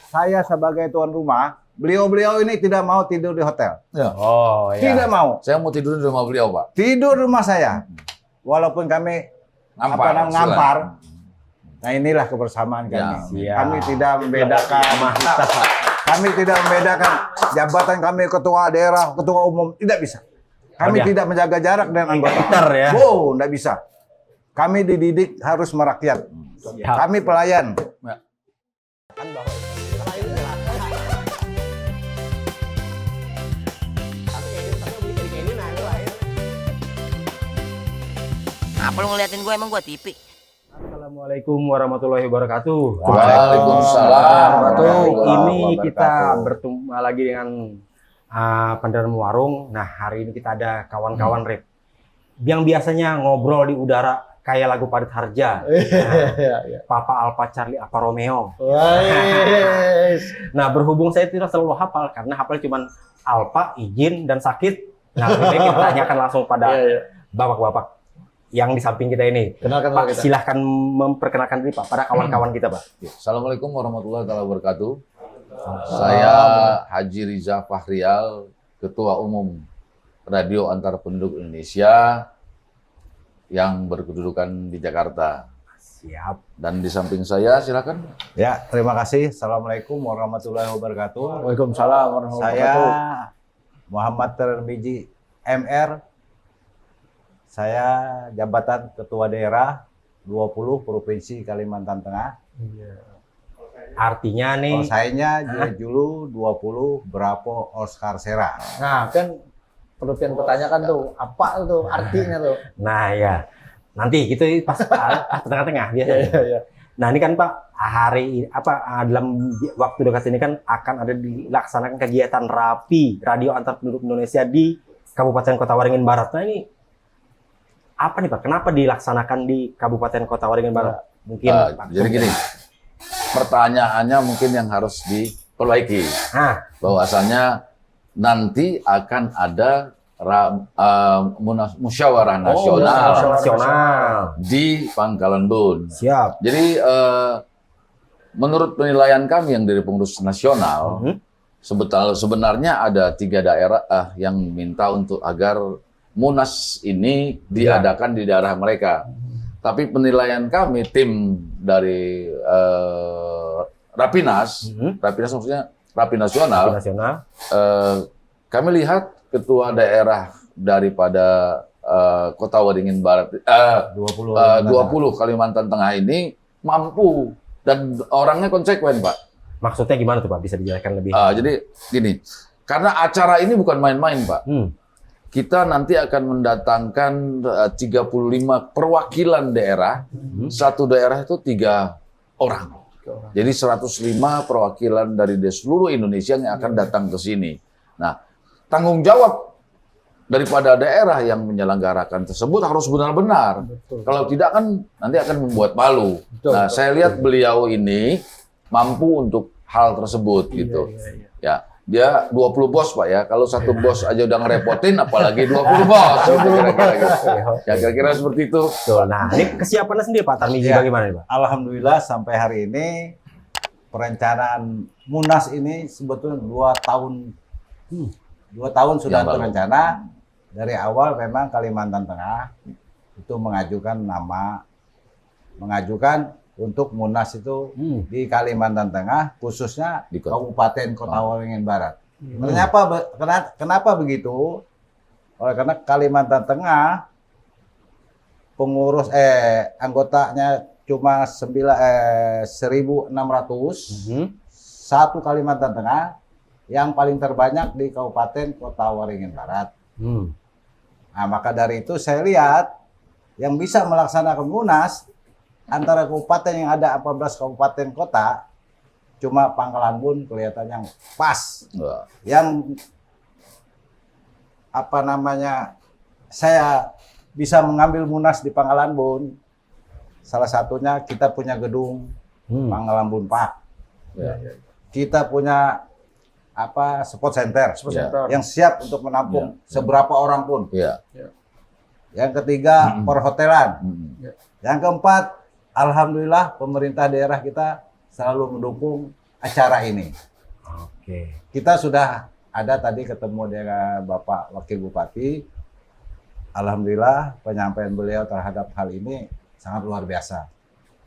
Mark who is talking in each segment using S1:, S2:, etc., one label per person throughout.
S1: saya sebagai tuan rumah, beliau-beliau ini tidak mau tidur di hotel.
S2: Ya.
S3: Oh, ya.
S1: Tidak mau.
S2: Saya mau tidur di rumah beliau, Pak.
S1: Tidur di rumah saya. Walaupun kami ngampar. Nah, inilah kebersamaan kami.
S3: Ya.
S1: Kami tidak membedakan kami tidak membedakan jabatan kami ketua daerah, ketua umum, tidak bisa. Kami tidak menjaga jarak dengan anggota.
S3: Ya.
S1: Oh, tidak bisa. Kami dididik harus merakyat. Kami pelayan.
S2: Ya.
S4: Apa lu ngeliatin gue, emang gue TV?
S3: Assalamualaikum warahmatullahi wabarakatuh.
S2: Waalaikumsalam.
S3: Ini kita bertemu lagi dengan Pandaan Warung. Nah, hari ini kita ada kawan-kawan rep yang biasanya ngobrol di udara kayak lagu Padat Harja. Papa Alfa Charlie Alfa Romeo. Nah, berhubung saya tidak selalu hafal karena hafal cuman Alfa, izin dan sakit. Nah, lebih baik kita tanyakan langsung pada bapak-bapak yang di samping kita ini.
S2: Kenalkan
S3: Pak,
S2: kita.
S3: silahkan memperkenalkan diri Pak pada kawan-kawan kita, Pak.
S2: Assalamualaikum warahmatullahi wabarakatuh. Saya Haji Riza Fahrial, Ketua Umum Radio Antar Penduduk Indonesia yang berkedudukan di Jakarta.
S3: Siap.
S2: Dan di samping saya, silakan.
S1: Ya, terima kasih. Assalamualaikum warahmatullahi wabarakatuh.
S2: Waalaikumsalam warahmatullahi
S1: Saya
S2: wabarakatuh.
S1: Muhammad Termiji MR. Saya jabatan Ketua Daerah 20 Provinsi Kalimantan Tengah.
S3: Artinya nih,
S1: Sayanya Julu 20 Bravo Oscar Sera.
S5: Nah, kan perlu pian pertanyakan tuh, apa tuh artinya tuh?
S3: nah ya, nanti itu pas tengah-tengah biasanya. Nah ini kan Pak, dalam waktu dekat ini kan akan ada dilaksanakan kegiatan RAPI, Radio Antar Penduduk Indonesia di Kabupaten Kota Waringin Barat. Nah ini apa nih Pak? Kenapa dilaksanakan di Kabupaten Kota Waringin Barat? Mungkin Pak.
S2: Jadi gini, pertanyaannya mungkin yang harus diperbaiki. Bahwasannya nanti akan ada musyawarah nasional di Pangkalan Bun.
S3: Siap.
S2: Jadi menurut penilaian kami yang dari pengurus nasional, sebenarnya ada 3 daerah yang minta untuk agar Munas ini diadakan di daerah mereka. Tapi penilaian kami, tim dari Rapinas, Rapinas maksudnya Rapi Nasional, kami lihat ketua daerah daripada Kota Waringin Barat, 20 Kalimantan Tengah ini mampu dan orangnya konsekuen, Pak.
S3: Maksudnya gimana tuh Pak? Bisa dijelaskan lebih?
S2: Jadi gini, karena acara ini bukan main-main, Pak. Kita nanti akan mendatangkan 35 perwakilan daerah. Satu daerah itu 3 orang. Jadi 105 perwakilan dari seluruh Indonesia yang akan datang ke sini. Nah, tanggung jawab daripada daerah yang menyelenggarakan tersebut harus benar-benar. Kalau tidak kan nanti akan membuat malu. Nah, saya lihat beliau ini mampu untuk hal tersebut gitu. Ya. Dia 20 bos, Pak ya. Kalau satu bos aja udah ngerepotin, apalagi 20 bos. Kira-kira gitu. Ya, kira-kira seperti itu.
S3: Nah, ini kesiapannya sendiri Pak Tarmizi bagaimana nih Pak?
S1: Alhamdulillah sampai hari ini perencanaan Munas ini sebetulnya 2 tahun. 2 tahun sudah terencana. Dari awal memang Kalimantan Tengah itu mengajukan untuk Munas itu di Kalimantan Tengah, khususnya di Kabupaten Kota Waringin Barat. Kenapa begitu? Karena Kalimantan Tengah anggotanya cuma 1.600, satu Kalimantan Tengah, yang paling terbanyak di Kabupaten Kota Waringin Barat. Nah, maka dari itu saya lihat yang bisa melaksanakan Munas antara kabupaten yang ada 14 kabupaten kota, cuma Pangkalan Bun kelihatannya pas. Yang saya bisa mengambil Munas di Pangkalan Bun. Salah satunya kita punya gedung Pangkalan Bun Park. Kita punya sport center yang siap untuk menampung seberapa orang pun. Yang ketiga perhotelan. Yang keempat, alhamdulillah pemerintah daerah kita selalu mendukung acara ini.
S3: Oke.
S1: Kita sudah ada tadi ketemu dengan Bapak Wakil Bupati. Alhamdulillah penyampaian beliau terhadap hal ini sangat luar biasa.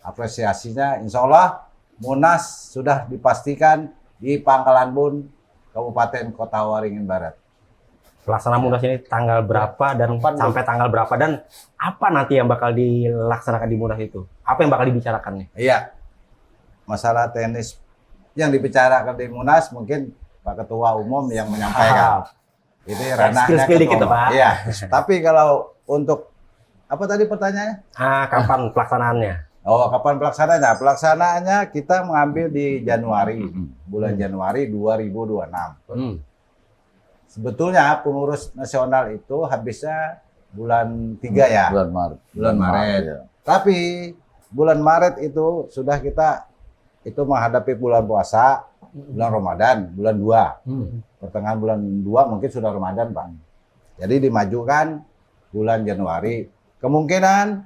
S1: Apresiasinya insya Allah Munas sudah dipastikan di Pangkalan Bun, Kabupaten Kota Waringin Barat.
S3: Pelaksanaan Munas ini tanggal berapa dan sampai tanggal berapa dan apa nanti yang bakal dilaksanakan di Munas itu? Apa yang bakal dibicarakan nih?
S1: Iya, masalah teknis yang dibicarakan di Munas mungkin Pak Ketua Umum yang menyampaikan. Ini ranahnya
S3: Skill-skill dikit,
S1: Ketua Umum.
S3: Pak.
S1: Iya, tapi kalau untuk apa tadi pertanyaannya?
S3: Kapan pelaksanaannya?
S1: Oh, kapan pelaksanaannya? Pelaksanaannya kita mengambil di Januari, bulan Januari 2026. Sebetulnya pengurus nasional itu habisnya bulan 3 ya.
S2: Bulan Maret.
S1: Bulan Maret.
S2: Ya.
S1: Tapi bulan Maret itu sudah kita itu menghadapi bulan puasa, bulan Ramadan, bulan 2. Pertengahan bulan 2 mungkin sudah Ramadan, Pak. Jadi dimajukan bulan Januari. Kemungkinan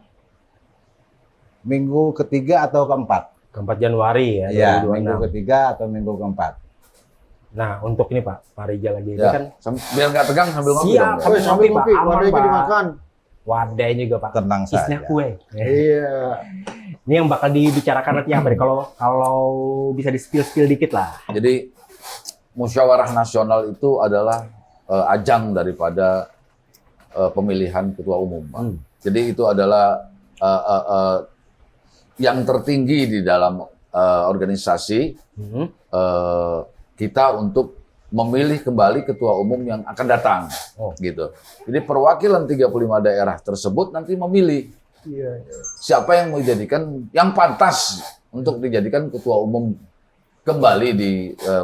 S1: minggu ketiga atau keempat.
S3: Keempat Januari ya.
S1: Iya,
S3: 2026.
S1: minggu ketiga atau minggu keempat.
S3: Nah, untuk ini Pak Rijal lagi itu
S2: Ya.
S3: kan
S2: Biar nggak tegang sambil ngopi
S3: siap,
S2: dong.
S3: sambil
S5: sambil
S3: ngopi,
S5: ngopi,
S3: Pak. Aman,
S5: wadahnya
S3: Pak.
S5: dimakan.
S3: Wadahnya juga Pak.
S1: Tenang
S3: Isnya
S1: saja.
S3: kue.
S5: Iya.
S3: Ini yang bakal dibicarakan nanti apa nih? Kalau bisa di spill dikit lah.
S2: Jadi musyawarah nasional itu adalah ajang daripada pemilihan ketua umum, Pak. Jadi itu adalah yang tertinggi di dalam organisasi kita untuk memilih kembali ketua umum yang akan datang, gitu. Jadi perwakilan 35 daerah tersebut nanti memilih siapa yang mau dijadikan, yang pantas untuk dijadikan ketua umum kembali di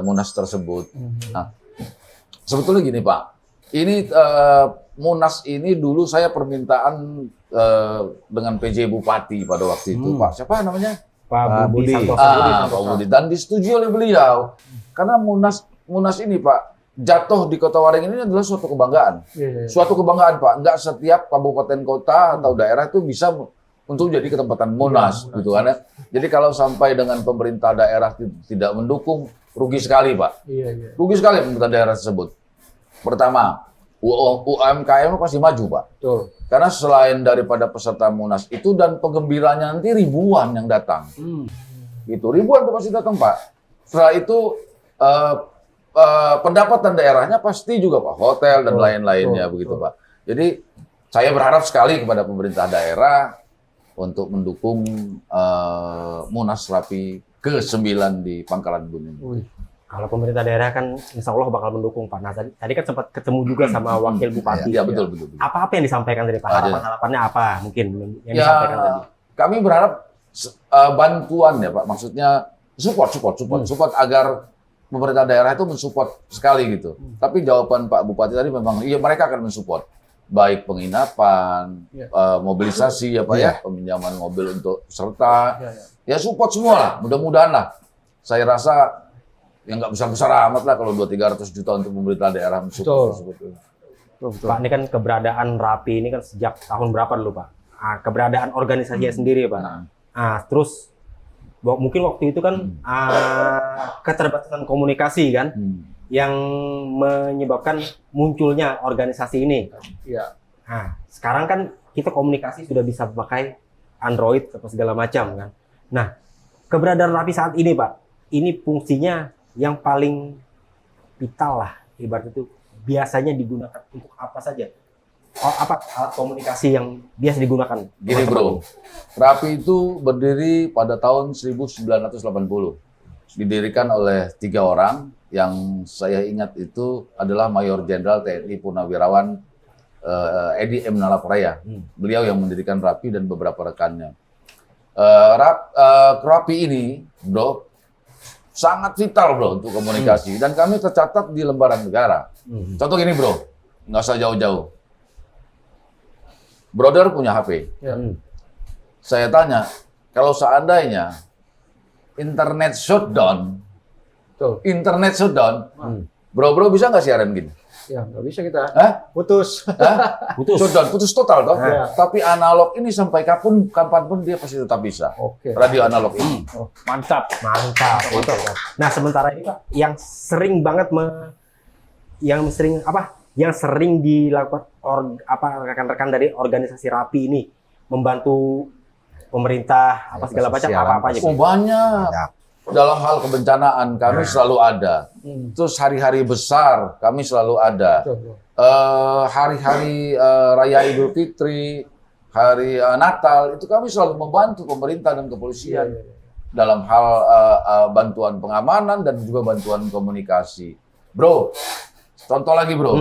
S2: Munas tersebut. Nah, sebetulnya gini Pak, ini Munas ini dulu saya permintaan dengan PJ Bupati pada waktu itu, Pak. Siapa namanya?
S3: Pak Budi Santoso.
S2: Pak Budi. Dan disetujui oleh beliau. Karena Munas ini Pak, jatuh di Kota Waringin ini adalah suatu kebanggaan. Suatu kebanggaan Pak. Enggak setiap kabupaten kota atau daerah itu bisa untuk jadi ketempatan Munas, gitu kan ya. Jadi kalau sampai dengan pemerintah daerah tidak mendukung, rugi sekali Pak. Rugi sekali pemerintah daerah tersebut. Pertama, UMKM pasti maju Pak.
S5: Betul.
S2: Karena selain daripada peserta Munas itu dan penggembiranya nanti ribuan yang datang. Gitu, ribuan tuh pasti datang Pak. Setelah itu pendapatan daerahnya pasti juga Pak, hotel dan lain-lainnya begitu Pak. Jadi saya berharap sekali kepada pemerintah daerah untuk mendukung Munas Rapi ke-9 di Pangkalan Bun ini.
S3: Kalau pemerintah daerah kan insya Allah bakal mendukung Pak. Nah tadi kan sempat ketemu juga sama Wakil Bupati.
S2: Ya, betul.
S3: Apa yang disampaikan dari Pak? Harapan-harapannya apa mungkin yang
S2: Ya,
S3: disampaikan tadi?
S2: kami berharap bantuan ya Pak, maksudnya support agar pemerintah daerah itu mensupport sekali gitu. Tapi jawaban Pak Bupati tadi memang iya mereka akan mensupport baik penginapan, mobilisasi ya Pak ya, peminjaman mobil untuk peserta, ya support semua lah, mudah-mudahan lah. Saya rasa yang nggak besar-besar amat lah kalau 200-300 juta untuk pemerintah daerah mensupport tersebut.
S3: Pak, ini kan keberadaan Rapi ini kan sejak tahun berapa dulu Pak? Keberadaan organisasinya sendiri Pak. Terus mungkin waktu itu kan keterbatasan komunikasi kan yang menyebabkan munculnya organisasi ini.
S5: Iya.
S3: Nah, sekarang kan kita komunikasi sudah bisa pakai Android atau segala macam kan. Nah, keberadaan Rapi saat ini Pak, ini fungsinya yang paling vital lah, ibarat itu biasanya digunakan untuk apa saja? Apa alat komunikasi yang biasa digunakan?
S2: Gini Bro, Rapi itu berdiri pada tahun 1980. Didirikan oleh 3 orang yang saya ingat itu adalah Mayor Jenderal TNI Purnawirawan Edi M. Nalapraya. Beliau yang mendirikan Rapi dan beberapa rekannya. Rapi ini, Bro, sangat vital Bro untuk komunikasi dan kami tercatat di lembaran negara. Contoh gini Bro, nggak usah jauh-jauh. Brother punya HP. Saya tanya, kalau seandainya internet shutdown, bro bisa nggak siaran gini?
S5: Ya, nggak bisa kita.
S2: Putus.
S3: Putus.
S2: Putus total toh.
S5: Iya.
S2: Tapi analog ini sampai kapanpun dia pasti tetap bisa.
S5: Oke.
S2: Radio analog ini.
S5: Oh, mantap.
S3: Mantap. Nah, sementara ini Pak, yang sering banget yang sering dilakukan rekan-rekan dari organisasi Rapi ini membantu pemerintah segala macam
S1: Sosial,
S3: apa aja.
S2: Oh, banyak.
S1: Banyak.
S2: Dalam hal kebencanaan kami selalu ada. Terus hari-hari besar kami selalu ada.
S5: Betul.
S2: Hari-hari Raya Idul Fitri, hari Natal itu kami selalu membantu pemerintah dan kepolisian dalam hal bantuan pengamanan dan juga bantuan komunikasi. Bro, contoh lagi bro,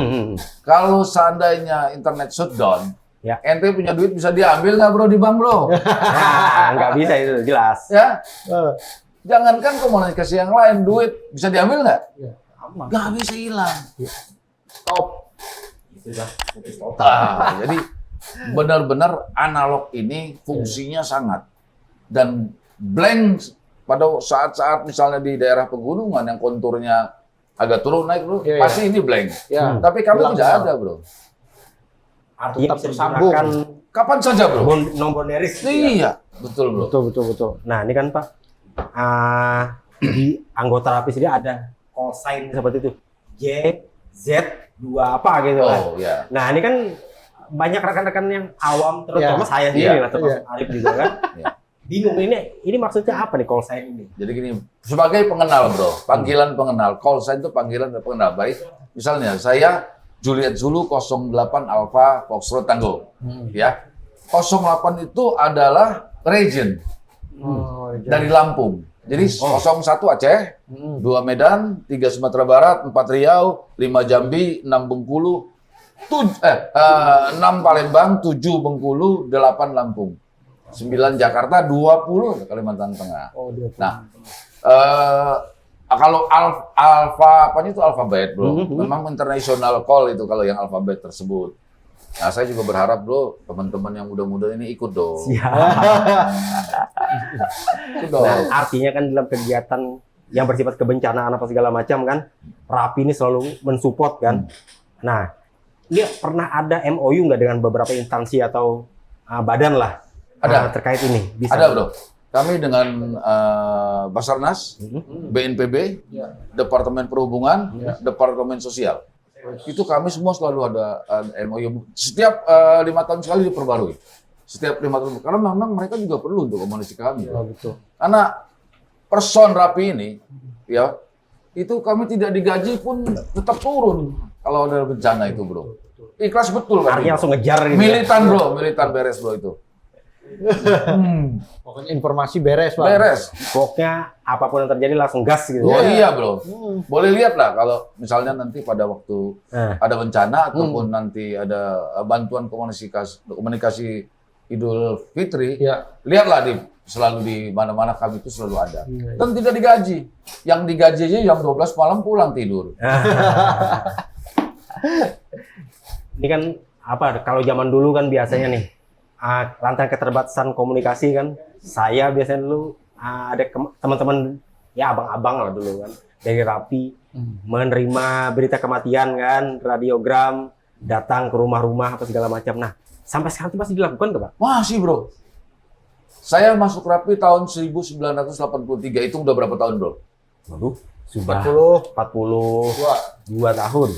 S2: kalau seandainya internet shutdown,
S3: Ya.
S2: ente punya duit bisa diambil nggak bro di bank bro?
S3: Nah, nggak bisa itu jelas.
S2: Ya, jangankan komunikasi yang lain, duit bisa diambil nggak?
S5: Ya, aman.
S2: Nggak bisa hilang.
S5: Top.
S2: Nah, jadi benar-benar analog ini fungsinya sangat dan blank pada saat-saat misalnya di daerah pegunungan yang konturnya agak turun naik bro,
S5: Iya, iya.
S2: pasti ini blank.
S5: Ya.
S2: Tapi kami
S5: Hilang
S2: tidak
S5: semua.
S2: ada bro.
S3: Artinya
S5: Tetap
S3: bisa
S5: tersambung.
S3: digunakan
S2: Kapan saja bro.
S3: non-boundaries.
S2: Iya, betul bro.
S5: Betul.
S3: Nah, ini kan Pak, di anggota Rapi sendiri ada call sign seperti itu. J, Z, 2 apa gitu kan.
S2: Oh ya.
S3: Nah, ini kan banyak rekan-rekan yang awam, terutama
S5: Iya.
S3: saya sendiri
S2: Iya.
S3: lah, termasuk Arif juga kan.
S2: Iya.
S3: Bingung ini maksudnya apa nih call sign ini?
S2: Jadi gini, sebagai pengenal bro, panggilan pengenal, call sign itu panggilan pengenal. Baik, misalnya saya Juliet Zulu 08 Alpha Foxtrot Tango, ya. 08 itu adalah region
S5: Oh,
S2: dari Lampung. Jadi 01 Aceh, 2 Medan, 3 Sumatera Barat, 4 Riau, 5 Jambi, 6 Bengkulu, 6 Palembang, 7 Bengkulu, 8 Lampung, 9 Jakarta, 20 Kalimantan Tengah.
S5: Oh, dia.
S2: Nah, kalau alfa apanya itu alfabet, bro. Memang international call itu kalau yang alfabet tersebut. Nah, saya juga berharap, bro, teman-teman yang muda-muda ini ikut dong. Ikut dong.
S3: Nah, artinya kan dalam kegiatan yang bersifat kebencanaan apa segala macam kan, Rapi ini selalu mensupport kan. Nah, ini pernah ada MOU nggak dengan beberapa instansi atau badan lah
S2: Ada.
S3: terkait ini? Bisa.
S2: Ada, bro. Kami dengan Basarnas, BNPB, Departemen Perhubungan, Departemen Sosial. Itu kami semua selalu ada MOU. Setiap 5 tahun sekali diperbarui. Setiap 5 tahun. Karena memang mereka juga perlu untuk komunikasi kami.
S5: Oh, betul.
S2: Karena person Rapi ini, ya, itu kami tidak digaji pun tetap turun kalau ada bencana itu, bro. Ikhlas betul kan?
S3: Artinya langsung ngejar gitu.
S2: Militan, bro. Militan beres, bro, itu.
S5: Pokoknya informasi beres, Pak.
S2: Beres.
S3: Pokoknya apapun yang terjadi langsung gas gitu.
S2: Oh iya, bro. Boleh lihat lah kalau misalnya nanti pada waktu ada bencana ataupun nanti ada bantuan komunikasi Idul Fitri, lihatlah selalu di mana-mana kami itu selalu ada. Dan tidak digaji. Yang digaji aja jam 12 malam pulang tidur.
S3: Ini kan kalau zaman dulu kan biasanya nih rantai keterbatasan komunikasi kan, saya biasanya dulu ada teman-teman ya abang-abang lah dulu kan dari Rapi menerima berita kematian kan, radiogram, datang ke rumah-rumah apa segala macam. Nah, sampai sekarang itu masih dilakukan nggak, Pak?
S2: Masih, bro. Saya masuk Rapi tahun 1983, itu udah berapa tahun, bro?
S3: Waduh, sudah 42 tahun.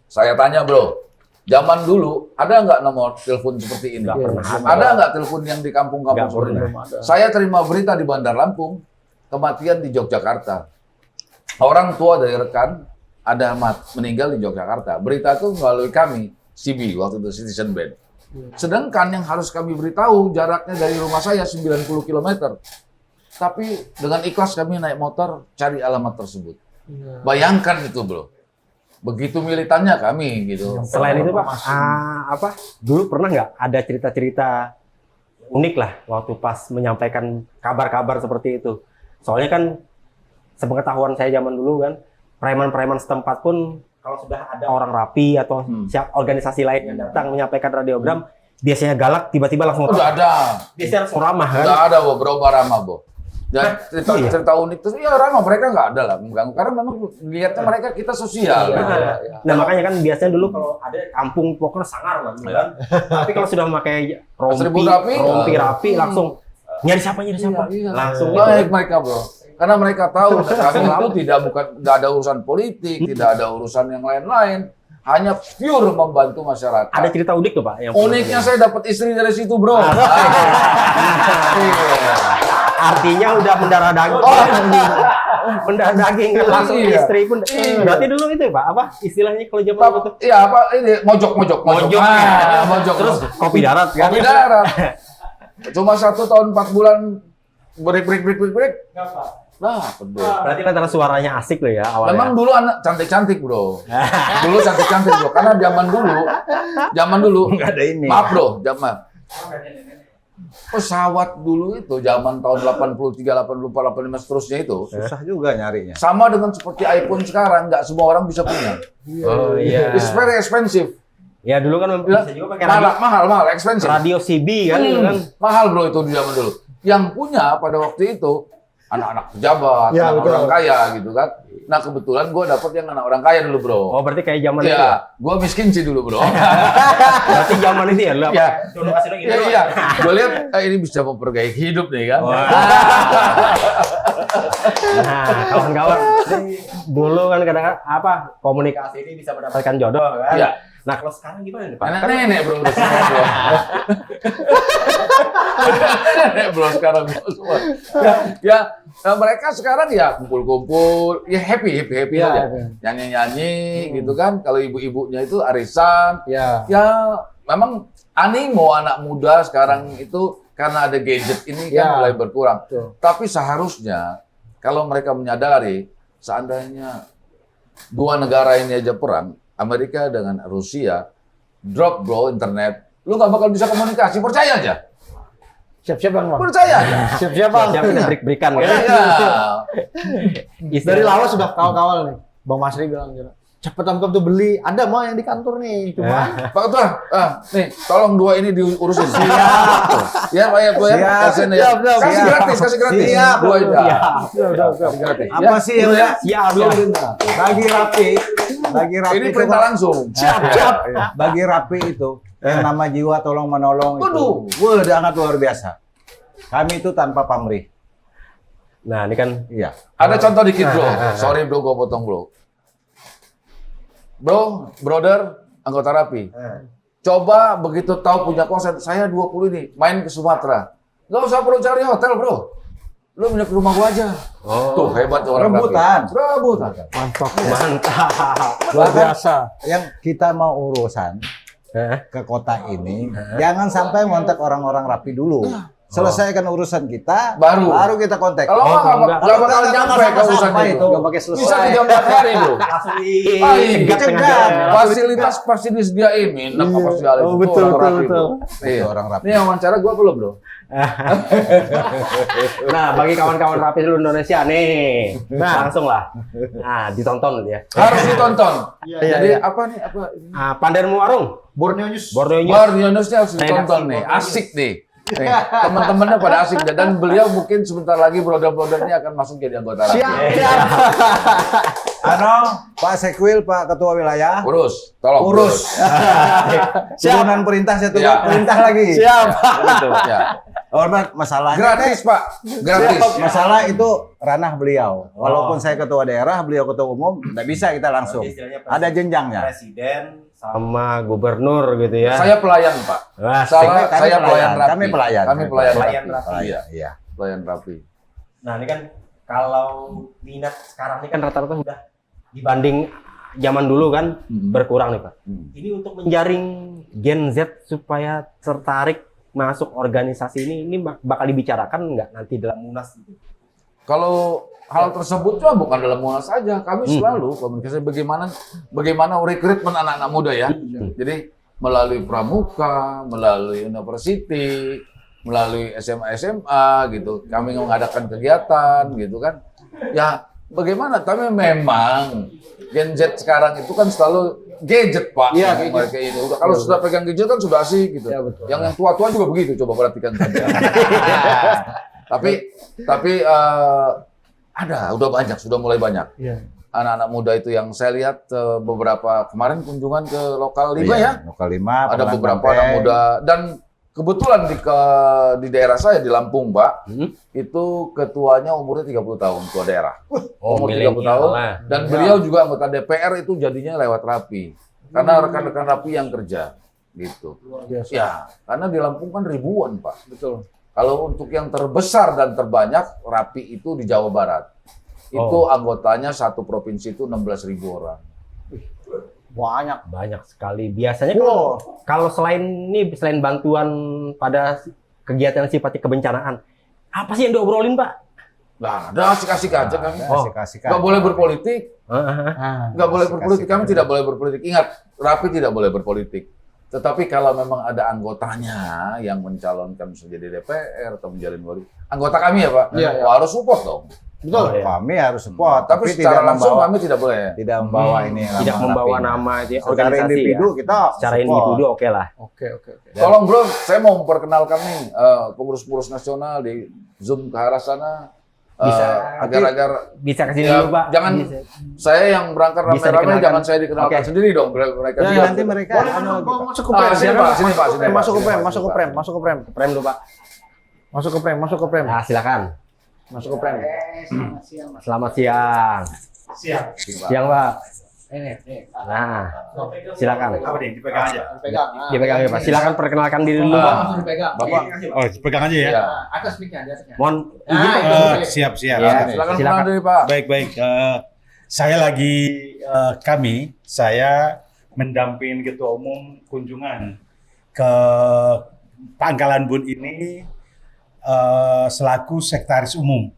S2: Saya tanya, bro. Zaman dulu, ada nggak nomor telepon seperti ini?
S3: Nggak pernah
S2: Ada nggak telepon yang di kampung-kampung
S3: Nggak
S2: seperti ini?
S3: pernah.
S2: Saya terima berita di Bandar Lampung, kematian di Yogyakarta. Orang tua dari rekan ada meninggal di Yogyakarta. Berita itu melalui kami, CB, waktu itu Citizen Band. Sedangkan yang harus kami beritahu, jaraknya dari rumah saya 90 km. Tapi dengan ikhlas kami naik motor, cari alamat tersebut. Bayangkan itu, bro. Begitu militannya kami gitu.
S3: Selain itu Pak, dulu pernah nggak ada cerita-cerita unik lah waktu pas menyampaikan kabar-kabar seperti itu? Soalnya kan sepengetahuan saya zaman dulu kan, preman-preman setempat pun kalau sudah ada orang Rapi atau organisasi lain yang datang menyampaikan radiogram, biasanya galak, tiba-tiba langsung
S2: Udah ada.
S3: biasanya langsung ramah kan?
S2: Udah ada, bro. Berubah ramah, bro. Dan cerita unik itu ya ramah mereka nggak ada lah mengganggu karena memang lihatnya mereka kita sosial.
S3: Nah makanya kan biasanya dulu kalau ada kampung pokoknya sangar lah, kan? Tapi kalau sudah memakai
S2: Serbuk rapi,
S3: rompi rapi langsung nyari siapa langsung
S2: baik mereka bro. Karena mereka tahu kami lalu nggak ada urusan politik, tidak ada urusan yang lain-lain, hanya pure membantu masyarakat.
S3: Ada cerita unik tuh Pak? Yang
S2: Uniknya saya dapat istri dari situ bro.
S3: Artinya udah mendarah daging. Mendarah daging langsung istri pun. Berarti dulu itu Pak, apa istilahnya kalau zaman dulu tuh?
S2: Iya apa ini mojok. Mojok.
S3: Terus kopi darat kan?
S2: Kopi darat. Cuma 1 tahun 4 bulan break. Nah, betul.
S3: Berarti antara suaranya asik loh ya awalnya.
S2: Memang dulu anak cantik-cantik bro. Dulu cantik-cantik bro. Karena zaman dulu.
S3: Nggak ada ini.
S2: Maaf bro, pesawat dulu itu zaman tahun 83, 84, 85 seterusnya itu
S1: Susah juga nyarinya.
S2: sama dengan seperti iPhone sekarang, nggak semua orang bisa punya.
S3: Oh iya.
S2: It's very expensive.
S3: Ya dulu kan bisa juga pakai radio,
S2: Mahal, expensive.
S3: radio CB kan, dulu kan.
S2: Mahal bro itu di zaman dulu. Yang punya pada waktu itu anak-anak pejabat,
S5: Ya,
S2: anak
S5: betul.
S2: orang kaya gitu kan. Nah kebetulan gue dapet yang anak orang kaya dulu bro.
S3: Oh berarti kayak zaman itu.
S2: Iya, gue miskin sih dulu bro.
S3: Berarti zaman itu ya lu apa?
S2: Iya.
S3: Jodoh kasih lagi.
S2: Iya. Gue lihat ini bisa memperbaiki hidup nih kan.
S3: Nah, kawan-kawan, dulu kan kadang-kadang apa komunikasi ini bisa mendapatkan jodoh kan.
S2: Iya.
S3: Nah, kalau sekarang gimana nih, Pak?
S2: Nenek bro, udah semua bro. Nenek bro sekarang bro semua. Nah, mereka sekarang ya kumpul-kumpul, ya happy
S5: Ya,
S2: aja.
S5: happy.
S2: Nyanyi-nyanyi gitu kan. Kalau ibu-ibunya itu arisan.
S5: Ya.
S2: Ya memang animo anak muda sekarang itu karena ada gadget ini kan
S5: Ya.
S2: mulai berkurang.
S5: Betul.
S2: Tapi seharusnya kalau mereka menyadari seandainya dua negara ini aja perang, Amerika dengan Rusia, drop bro internet, lu nggak bakal bisa komunikasi, percaya aja.
S5: Siap-siap Bang.
S2: Percaya aja.
S5: Siap-siap Bang.
S3: Siapa kita break-breakan kan?
S2: Iya.
S5: Dari Lawas sudah kawal-kawal nih. Bang Masri bilang gitu. Cepet Om tuh beli. Ada mau yang di kantor nih. Cuma
S2: Pak Ketua, nih tolong dua ini diurusin. Ya Pak ya, Bu ya.
S1: Siap.
S2: Kasih
S5: Siap.
S2: gratis, kasih gratis.
S1: Siap.
S2: Dua ini.
S5: udah.
S2: Kasih gratis.
S1: Apa sih yang
S2: ya?
S3: Siap,
S1: bagi rapi
S2: Ini
S1: itu,
S2: perintah
S1: Pak.
S2: langsung.
S1: Bagi rapi itu yang nama jiwa tolong menolong
S2: Waduh.
S1: itu, wah sangat luar biasa. Kami itu tanpa pamrih.
S3: Nah, ini kan
S1: Iya.
S2: Ada contoh dikit bro. Sorry bro, gue potong bro. Brother, anggota rapi. Coba begitu tahu punya konser, saya 20 ini main ke Sumatera. Nggak usah perlu cari hotel bro. Lu punya ke rumah gua aja. Tuh hebat tuh orang
S1: Rebutan.
S2: rapi. Rebutan.
S5: mantap.
S1: Luar
S5: biasa.
S1: Yang kita mau urusan ke kota ini, jangan sampai ngontak orang-orang rapi dulu. Selesaikan urusan kita,
S2: Baru
S1: kita kontak.
S2: Kalau nggak bakal nyampe ke urusan itu.
S1: Nggak pakai
S2: Bisa
S1: selesai.
S2: 3-4 hari bro.
S3: langsung
S2: Cegat,
S3: tengah
S1: cegat.
S3: jalan.
S2: Fasilitas pasti disediain nih. Enak apa segala itu.
S5: betul,
S2: Orang rapi,
S5: betul.
S2: bro. Iya.
S1: Orang rapi.
S2: Ini yang wawancara gua belum bro.
S3: Nah, bagi kawan-kawan rapi seluruh Indonesia nih, langsung lah. Nah, ditonton ya.
S2: Harus ditonton.
S5: Iya,
S2: Jadi
S5: iya.
S2: apa nih? Apa?
S3: Pandermu Warung,
S5: Borneo News.
S3: Borneo News.
S2: Borneo News harus
S3: Redaksi
S2: ditonton nih.
S3: Borneo
S2: Asik nih. Nih, teman-temannya pada asik dan beliau mungkin sebentar lagi brother-brothernya akan masuk jadi anggota rapi.
S1: Pak Sekwil, Pak Ketua Wilayah,
S2: Urus, tolong
S1: urus. Turunan perintah saya tunggu
S2: Ya.
S1: perintah lagi.
S5: Siap.
S2: Gitu, ya.
S1: Hormat masalahnya.
S2: Gratis Pak, gratis.
S1: Masalah itu ranah beliau. Walaupun saya ketua daerah, beliau ketua umum, tidak bisa kita langsung.
S3: Istilahnya
S1: Ada jenjangnya.
S3: presiden sama gubernur gitu ya.
S2: Saya pelayan Pak.
S3: Wah,
S2: Saya
S1: kami
S2: pelayan
S1: pelayan.
S2: rapi.
S1: Kami pelayan.
S2: Kami pelayan
S3: Pelayan
S2: rapi.
S3: rapi.
S2: Iya,
S1: Iya.
S2: pelayan rapi.
S3: Nah, ini kan kalau minat sekarang ini kan rata-rata sudah dibanding zaman dulu kan berkurang nih Pak. Ini untuk menjaring Gen Z supaya tertarik masuk organisasi ini bakal dibicarakan nggak nanti dalam Munas gitu?
S2: Kalau hal tersebut juga bukan dalam Munas saja, kami selalu komunikasi bagaimana rekrutmen anak-anak muda ya. Jadi melalui pramuka, melalui university, melalui SMA gitu, kami mengadakan kegiatan gitu kan. Ya bagaimana? Tapi memang Gen Z sekarang itu kan selalu gadget Pak.
S5: Iya,
S2: Mereka ini. Kalau sudah pegang gadget kan sudah asik gitu.
S5: Iya, betul.
S2: Yang tua-tua juga begitu. Coba perhatikan saja. Tapi udah banyak, sudah mulai banyak.
S5: Iya.
S2: Anak-anak muda itu yang saya lihat beberapa kemarin kunjungan ke lokal 5 ya.
S1: Lokal 5,
S2: Ada beberapa anak muda dan kebetulan di daerah saya di Lampung, Pak, itu ketuanya umurnya 30 tahun, ketua daerah. Umur 30 tahun dan beliau juga anggota DPR itu jadinya lewat Rapi. Karena rekan-rekan Rapi yang kerja gitu.
S5: Luar biasa.
S2: Ya, karena di Lampung kan ribuan, Pak.
S5: Betul.
S2: Kalau untuk yang terbesar dan terbanyak Rapi itu di Jawa Barat. Itu anggotanya satu provinsi itu 16.000 orang.
S3: Banyak sekali. Biasanya kalau selain bantuan pada kegiatan sifatnya kebencanaan, apa sih yang diobrolin, Pak?
S2: Nah, ada asik-asik aja kami.
S1: Asik-asik
S2: Nggak boleh berpolitik.
S3: Ah,
S2: Nggak boleh berpolitik. Kami tidak boleh berpolitik. Ingat, Rapi tidak boleh berpolitik. Tetapi kalau memang ada anggotanya yang mencalonkan menjadi DPR atau menjadi anggota kami ya, Pak, harus support dong.
S5: Betul.
S1: Kami harus support,
S2: Tapi secara langsung kami tidak boleh.
S1: tidak membawa ini
S3: tidak membawa
S1: Rapi.
S3: nama itu
S1: Secara
S3: organisasi
S1: individu
S3: ya.
S1: kita
S3: Secara
S1: support.
S3: individu oke lah.
S5: Oke.
S2: Tolong bro, saya mau memperkenalkan nih pengurus-pengurus nasional di Zoom ke arah sana.
S3: Bisa.
S2: Agar
S3: Bisa ke sini
S2: ya,
S3: dulu, Pak.
S2: jangan
S3: Bisa.
S2: saya yang berangkat
S3: Bisa
S2: rame-rame,
S3: dikenalkan.
S2: jangan saya dikenalkan
S3: Oke.
S2: sendiri dong. Mereka
S1: Ya,
S2: juga.
S1: nanti mereka
S5: Masuk ke
S2: Ah,
S5: prem.
S2: sini,
S5: Silakan,
S2: Pak, sini, Pak, sini, Pak.
S5: Masuk ke prem,
S2: Sini,
S5: masuk ke
S2: Pak.
S5: prem, masuk ke prem.
S3: Prem dulu, Pak.
S5: Masuk ke prem, masuk ke prem.
S3: Nah, silakan.
S5: Masuk ke prem.
S3: Selamat siang. Siang, Pak. Nah, silakan.
S6: Apa nih? Dipegang aja.
S3: Dipegang ya, Pak. Silakan perkenalkan diri dulu, Pak.
S2: Bapak,
S6: Oh, dipegang aja ya.
S2: ya.
S3: Mohon izin, Pak.
S6: Siap.
S3: Ya,
S2: Silakan
S3: silakan.
S2: kenal diri, Pak.
S6: Baik. Saya mendampingi Ketua Umum kunjungan ke Pangkalan Bun ini selaku Sekretaris Umum.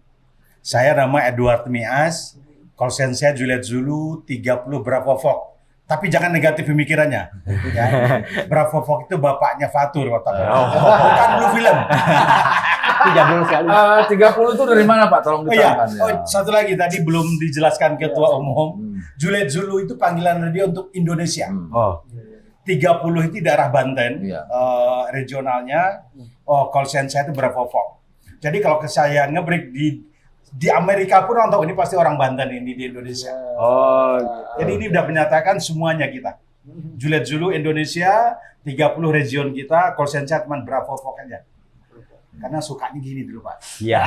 S6: Saya nama Edward Mias, kolsen saya Juliet Zulu 30 Bravo Fox. Tapi jangan negatif pemikirannya. Ya. Bravo Fox itu bapaknya Fatur, bukan Blue Film.
S3: Itu jadul sekali.
S2: 30 itu dari mana, Pak? Tolong
S6: Oh iya,
S2: diterangkan.
S6: satu lagi tadi belum dijelaskan Ketua Umum. Juliet Zulu itu panggilan radio untuk Indonesia.
S3: Oh,
S6: 30 itu daerah Banten,
S2: Iya.
S6: regionalnya. Call sign saya itu Bravo Fox. Jadi kalau saya nge-break di Amerika pun orang tahu ini pasti orang Banten ini di Indonesia.
S3: oh,
S6: Jadi ini udah menyatakan semuanya kita. Juliet Zulu Indonesia, 30 region kita, call sign saya cuma Bravo Fox aja. Karena sukanya gini dulu, Pak.
S3: iya.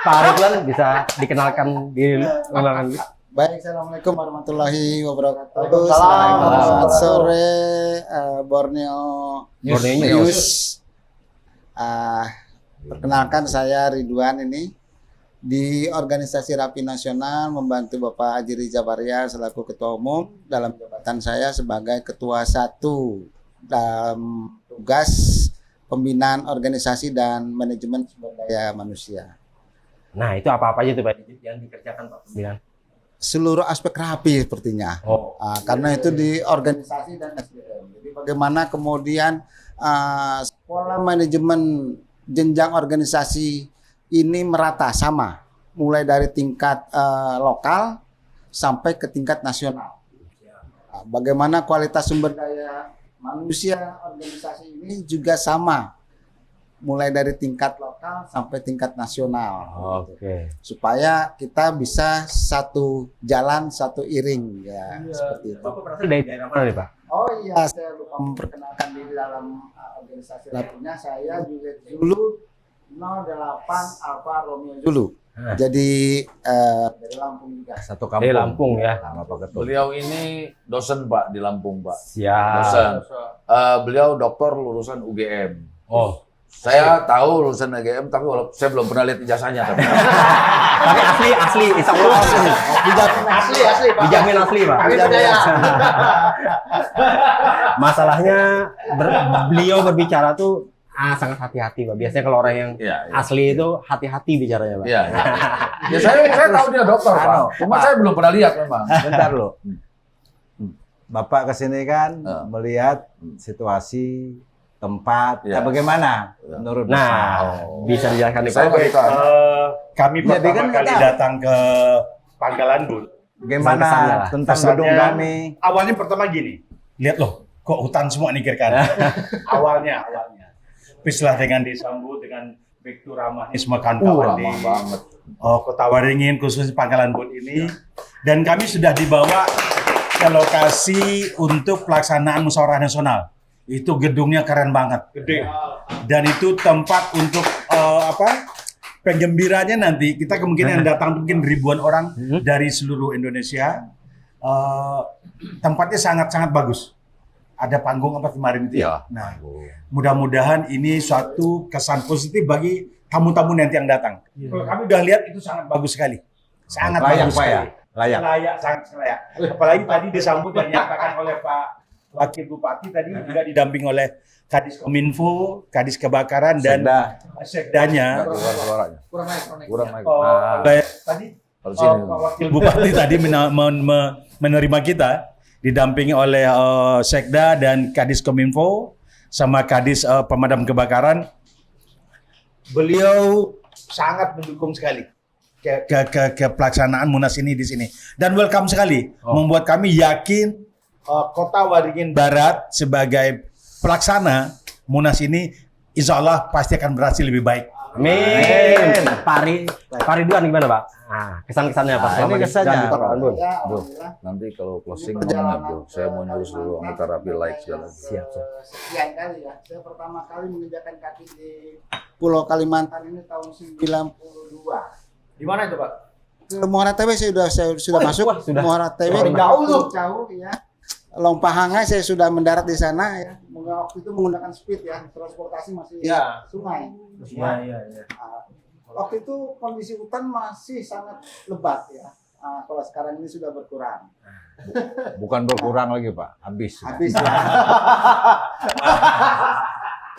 S3: Pak Ridwan bisa dikenalkan diri dulu. Kenalkan dulu.
S7: Baik, Assalamualaikum warahmatullahi wabarakatuh.
S5: Waalaikumsalam.
S7: Selamat sore, Borneo
S3: Borneo
S7: News. Perkenalkan saya Ridwan ini di organisasi Rapi Nasional membantu Bapak Haji Riza Baria selaku Ketua Umum dalam jabatan saya sebagai Ketua 1 dalam tugas pembinaan organisasi dan manajemen sumber daya manusia.
S3: Nah, itu apa-apa aja tuh, Pak, yang dikerjakan, Pak? Bilang.
S7: Seluruh aspek Rapi sepertinya.
S3: Oh,
S7: Karena itu di organisasi dan SDM. Jadi bagaimana kemudian pola manajemen jenjang organisasi ini merata sama, mulai dari tingkat lokal sampai ke tingkat nasional. Bagaimana kualitas sumber daya manusia organisasi ini juga sama, mulai dari tingkat lokal sampai tingkat nasional.
S3: oke.
S7: Supaya kita bisa satu jalan, satu iring, ya seperti itu.
S3: Bapak berasal dari daerah mana nih, Pak?
S7: Oh iya, saya lupa memperkenalkan diri dalam organisasi Rapinya. Saya Juliet Zulu 08 Alfa Romeo Zulu. Jadi dari Lampung juga.
S1: Satu kampung.
S3: Dari Lampung ya.
S1: Nama Pak Ketua.
S2: Beliau ini dosen, Pak, di Lampung, Pak.
S3: Siap.
S2: Dosen. Beliau doktor lulusan UGM.
S3: Oh,
S2: Saya tahu lulusan UGM, tapi saya belum pernah lihat ijazahnya. Tapi.
S3: tapi asli, insya Allah asli.
S5: Asli, Pak.
S3: Dijamin asli, Pak.
S5: Kami percaya.
S3: Masalahnya beliau berbicara tuh sangat hati-hati, Pak. Biasanya kalau orang yang
S2: Iya, iya.
S3: asli itu hati-hati bicaranya, Pak.
S2: Iya, iya. Ya, saya tahu dia dokter, Pak. Cuma saya belum pernah lihat memang.
S1: Bentar loh. Bapak kesini kan melihat situasi tempat,
S2: Ya.
S1: bagaimana
S2: Ya.
S1: menurut
S3: Nah,
S1: Bapak?
S3: bisa dijelaskan nih,
S2: Saya
S3: Pak.
S2: bagi tahu.
S6: Kami
S1: Jadi
S6: pertama
S1: kan
S6: kali
S1: kita-
S6: datang ke Pangkalan Bun.
S1: Bagaimana
S3: kesannya lah.
S1: tentang
S6: Kesannya-
S1: gedung kami?
S6: Awalnya pertama gini, lihat loh, kok hutan semua nih kiri kanan. awalnya. Tapi setelah dengan disambut dengan back to ramahnya semua kawan-kawan di
S2: Ramah banget.
S6: Kota Waringin, khususnya Pangkalan Bun ini. Dan kami sudah dibawa ke lokasi untuk pelaksanaan musyawarah nasional. Itu gedungnya keren banget, gede. Dan itu tempat untuk penggembiranya nanti kita kemungkinan datang mungkin ribuan orang dari seluruh Indonesia. Tempatnya sangat-sangat bagus. Ada panggung apa kemarin itu ya. Nah, mudah-mudahan ini suatu kesan positif bagi tamu-tamu nanti yang datang. Kalau kami udah lihat itu sangat bagus sekali. Sangat
S1: Layak,
S6: bagus
S1: Pak, ya?
S6: sekali.
S1: Layak.
S6: Sangat layak. Apalagi tadi disambut dan dinyatakan oleh Pak Wakil Bupati tadi juga didamping oleh Kadis Kominfo, Kadis Kebakaran dan Sekdanya.
S2: Kurang naik.
S6: Tadi
S2: Kalau sini.
S6: Pak Wakil Bupati tadi menerima kita didampingi oleh Sekda dan Kadis Kominfo sama Kadis Pemadam Kebakaran. Beliau sangat mendukung sekali ke pelaksanaan Munas ini di sini dan welcome sekali, membuat kami yakin Kota Waringin Barat sebagai pelaksana Munas ini insya Allah pasti akan berhasil lebih baik.
S3: Amin. Pak Ridwan gimana Pak? Nah, kesan-kesannya Pak.
S1: Ini kesannya, Pak.
S2: Nanti kalau closing ngomongnya bro, saya mau nyuruh seluruh anggota Rapi like segala.
S7: Siap. Sekian kali ya. Saya pertama kali menginjakan kaki di Pulau Kalimantan ini tahun 92.
S5: Di mana itu, Pak?
S7: Ke Muara Tewe saya sudah masuk.
S3: sudah.
S7: Muara Tewe
S5: Jauh tuh.
S7: Jauh ya. Lompahangai saya sudah mendarat di sana ya. Waktu itu menggunakan speed ya. Transportasi masih sungai.
S5: Iya.
S7: Waktu itu kondisi hutan masih sangat lebat ya. Kalau sekarang ini sudah berkurang.
S1: Bukan berkurang lagi, Pak. Habis.
S7: Habis ya.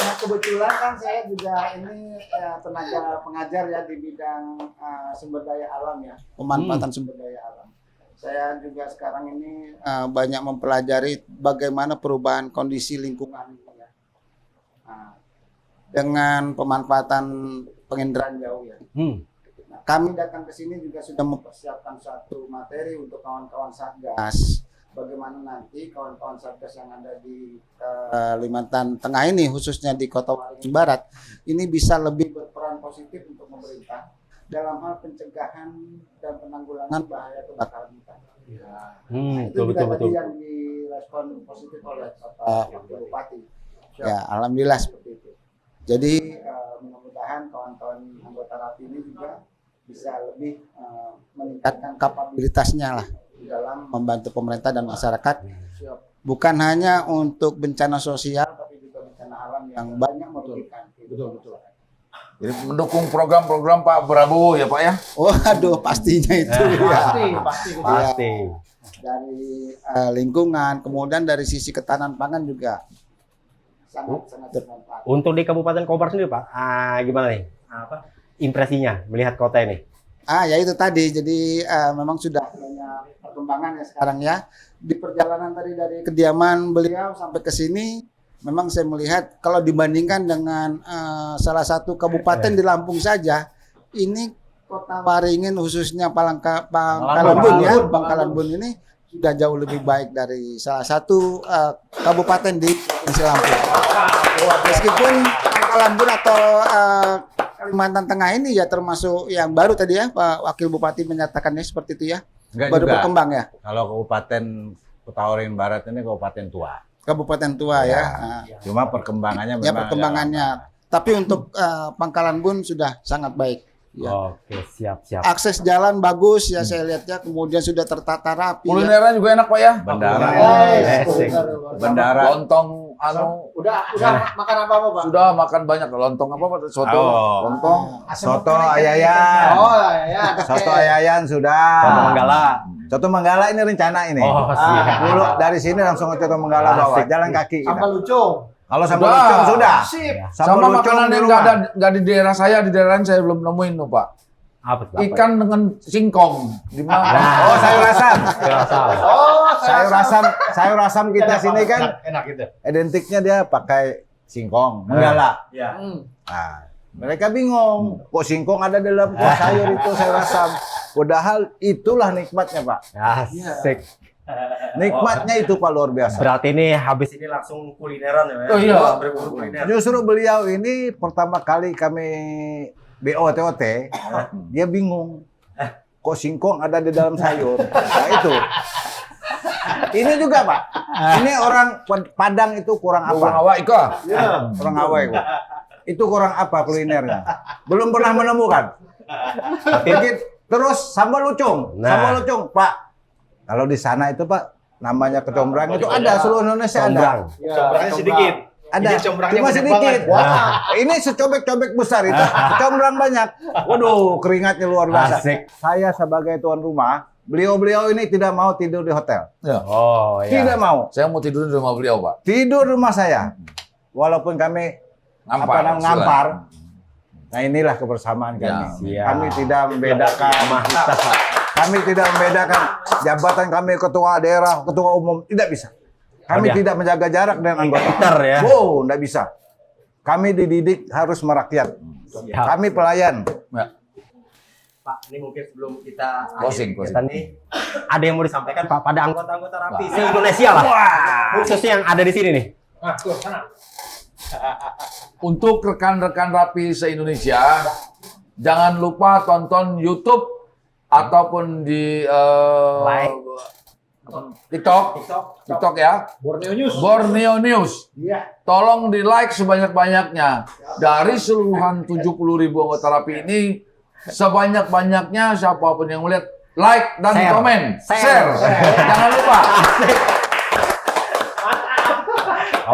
S7: Nah, kebetulan kan saya juga ini tenaga pengajar ya di bidang sumber daya alam ya, pemanfaatan sumber daya alam. Saya juga sekarang ini banyak mempelajari bagaimana perubahan kondisi lingkungan ya. Dengan pemanfaatan penginderaan jauh ya. Nah, kami datang ke sini juga sudah mempersiapkan satu materi untuk kawan-kawan Satgas. Bagaimana nanti kawan-kawan Satgas yang ada di Kalimantan Tengah ini, khususnya di Kota Waringin Barat, ini bisa lebih berperan positif untuk pemerintah dalam hal pencegahan dan penanggulangan bahaya kebakaran hutan. Nah, itu juga tadi yang direspon positif oleh Bapak Wakil Bupati. Ya, alhamdulillah seperti itu. Jadi mudah-mudahan kawan-kawan anggota Rapi ini juga bisa lebih meningkatkan kapabilitasnya lah di dalam membantu pemerintah dan masyarakat, bukan hanya untuk bencana sosial tapi juga bencana alam yang banyak merugikan. Betul.
S2: Jadi mendukung program-program Pak Prabowo ya Pak ya?
S7: Waduh, pastinya itu
S3: Pasti.
S7: Dari lingkungan, kemudian dari sisi ketahanan pangan juga sangat bermanfaat.
S3: Untuk di Kabupaten Kobar sendiri Pak, gimana nih? Impresinya melihat kota ini?
S7: Ya itu tadi, jadi memang sudah banyak perkembangan ya sekarang ya. Di perjalanan tadi dari kediaman beliau sampai ke sini, memang saya melihat kalau dibandingkan dengan salah satu kabupaten di Lampung saja, ini Kota Waringin khususnya Pangkalan Bun ini sudah jauh lebih baik dari salah satu kabupaten di Lampung. Meskipun Pangkalan Bun atau Kalimantan Tengah ini ya termasuk yang baru tadi ya, Pak Wakil Bupati menyatakannya seperti itu ya. Baru berkembang ya.
S1: Kalau Kabupaten Kota Waringin Barat ini kabupaten tua.
S7: Kabupaten tua ya.
S1: Cuma perkembangannya memang
S7: perkembangannya. Tapi untuk Pangkalan Bun sudah sangat baik. Ya.
S3: Oke, siap.
S7: Akses jalan bagus ya saya lihat ya. Kemudian sudah tertata rapi.
S2: Kulinernya juga enak Pak ya?
S1: Bendara.
S2: Lontong
S5: Udah makan apa Pak?
S2: Sudah makan banyak lontong apa Pak? Soto. Lontong.
S1: Soto ayayan. Soto ayayan sudah.
S3: Soto Manggala.
S1: Soto Manggala ini rencana ini.
S3: Siap.
S1: Dulu dari sini langsung ke Soto Manggala bawa. Jalan kaki.
S5: Sambal lucung.
S1: Kalau sambal lucung sudah.
S5: Sip.
S2: Sama makanan yang nggak di daerah saya, di daerah lain saya belum nemuin tuh Pak.
S3: Apa tuh?
S2: Ikan dengan singkong di mana?
S1: Oh, sayur asam.
S3: Sayur asam.
S1: Sayur asam kita sini kan
S6: Enak itu.
S1: identiknya dia pakai singkong, Manggala.
S6: Ya.
S1: Nah, mereka bingung, kok singkong ada dalam kuah sayur itu sayur asam. Padahal itulah nikmatnya, Pak.
S3: Asik.
S1: Nikmatnya itu Pak luar biasa.
S3: Berarti ini habis ini langsung kulineran ya?
S2: Oh iya.
S3: Berburu kuliner.
S1: Justru beliau ini pertama kali kami BOTOT, dia bingung. Kok singkong ada di dalam sayur? Nah itu. Ini juga Pak. Ini orang Padang itu kurang apa?
S2: Kurang awak iko.
S1: Kurang apa itu? Itu kurang apa kulinernya? Belum pernah menemukan. Terus sambal lucung.
S3: Nah.
S1: Sambal lucung, Pak. Kalau di sana itu Pak, namanya kecombrang itu ada, seluruh Indonesia ada.
S5: Combrangnya sedikit.
S1: Ada,
S5: Ini combrangnya
S1: cuma
S5: banyak
S1: sedikit.
S5: banget.
S1: Wah, ini secobek-cobek besar itu. Combrang banyak. Waduh, keringatnya luar biasa.
S3: Asik.
S1: Saya sebagai tuan rumah, beliau-beliau ini tidak mau tidur di hotel.
S3: Oh iya.
S1: Tidak mau.
S2: Saya mau tidur di rumah beliau, Pak.
S1: Tidur di rumah saya. Walaupun kami ngampar. Nah inilah kebersamaan kami.
S3: Ya.
S1: Kami tidak membedakan. Kami tidak membedakan jabatan kami ketua daerah, ketua umum, tidak bisa. Kami
S3: Ada.
S1: tidak menjaga jarak dengan anggota.
S3: Pintar ya.
S1: Wow, tidak bisa. Kami dididik harus merakyat.
S3: Siap.
S1: Kami pelayan.
S2: Ya.
S3: Pak, ini mungkin sebelum kita
S2: Closing.
S3: nih, ada yang mau disampaikan Pak pada anggota-anggota Rapi se-Indonesia lah. Khususnya yang ada di sini nih.
S2: Untuk rekan-rekan Rapi se-Indonesia, jangan lupa tonton YouTube ataupun di
S3: Like.
S2: TikTok ya. Borneo News. Tolong di like sebanyak-banyaknya. Dari seluruhan 70.000 anggota Rapi ini, sebanyak-banyaknya siapapun yang melihat, like dan
S3: Share.
S2: komen,
S3: Share.
S2: Jangan lupa.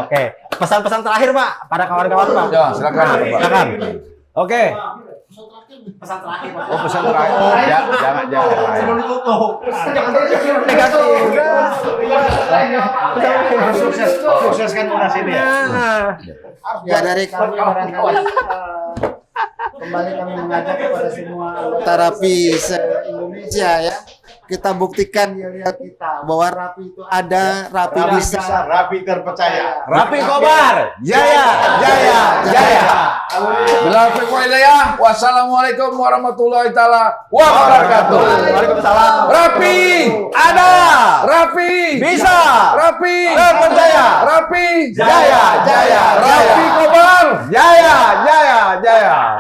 S3: Oke, pesan-pesan terakhir Pak pada kawan-kawan Pak.
S2: Ya, silakan. Pak.
S3: Silakan.
S1: Oke.
S3: Pesan terakhir Pak.
S1: Oh, pesan terakhir. Jangan.
S3: Sebelum ditutup. Jangan negatif.
S5: Sukseskan Munas ini ya.
S7: Ya dari kami barangkali kembali kami mengajak kepada semua anggota Rapi se-Indonesia ya. Kita buktikan ya lihat kita bahwa Rapi itu ada, Rapi bisa.
S5: Rapi terpercaya.
S1: Rapi Kobar. Jaya.
S2: Bila fiqh wassalamualaikum warahmatullahi taala wabarakatuh.
S3: Waalaikumsalam.
S2: Rapi
S1: Ada.
S2: Rapi
S1: Bisa.
S2: Rapi
S1: Terpercaya.
S2: Rapi
S1: Jaya.
S2: Rapi Kobar.
S1: Jaya.